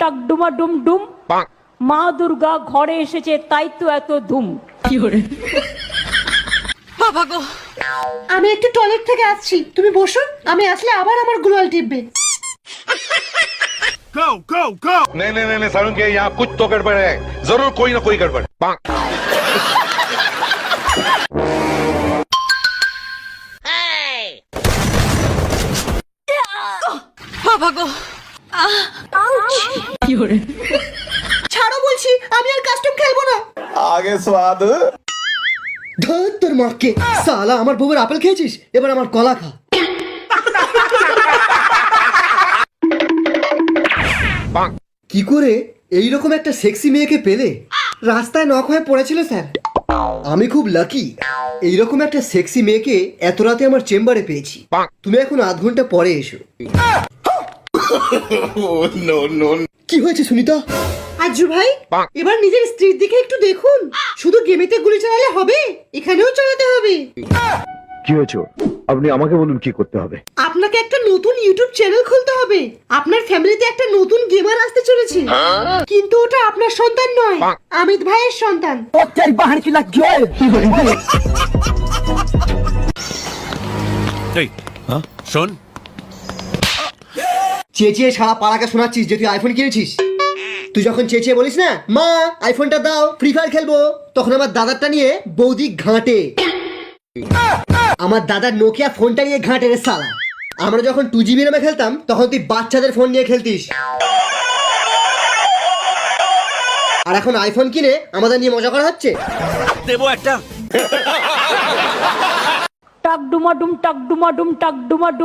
টাকডুমা ডুম ডুম, মা দুর্গা ঘরে এসেছে তাই তো এত ধুম। বাবা গো, আমি একটু টয়লেট থেকে আসছি, তুমি বসো, আমি আসলে আবার আমার গুলাল টিপবে। नहीं नहीं नहीं सारुण के यहाँ कुछ तो गड़बड़ है, जरूर कोई ना कोई गड़बड़। বাবা গো, ছাড়ো বলছি, আমি আর কাস্টম খেলবো না। आगे स्वाद ধর তোর মাকে, সালা আমার বউয়ের আপেল খেয়েছিস, এবার আমার কলা খা। কি করে এইরকম একটা সেক্সি মেয়েকে পেলে? রাস্তায় নক হয়ে পড়েছিল স্যার। আমি খুব লাকি, এইরকম একটা সেক্সি মেয়েকে এত রাতে আমার চেম্বারে পেয়েছি। তুমি এখন আধ ঘন্টা পরে এসো। কি হয়েছে সুনিতা? আজু ভাই, এবার নিজের স্ত্রীর দিকে একটু দেখুন। শুধু গেমেতে গুলি চালালে হবে, এখানেও চালাতে হবে। কি হয়েছে? আপনি আমাকে বলুন কি করতে হবে। আপনাকে একটা নতুন ইউটিউব চ্যানেল খুলতে হবে। আপনার ফ্যামিলিতে একটা নতুন গেমার আসতে চলেছে, কিন্তু ওটা আপনার সন্তান নয়, অমিত ভাইয়ের সন্তান। শোন, চেঁচিয়ে সারা পাড়াকে শোনাচ্ছিস যে তুই আইফোন কিনেছিস। তুই যখন চেঁচিয়ে বলিস না, মা আইফোনটা দাও, ফ্রি ফায়ার খেলবো, তখন আমার দাদারটা নিয়ে বৌদি ঘাঁটে। আমার দাদার নোকিয়া ফোনটা নিয়ে ঘাঁটে রে সালা। আমরা যখন 2GB র্যামে খেলতাম, তখন তুই বাচ্চাদের ফোন নিয়ে খেলতিস। আর এখন আইফোন কিনে আমাদের নিয়ে মজা করা হচ্ছে। দেবো একটা। টাকডুমা ডুম টাকডুমা ডুম টাকডুমা ডুম।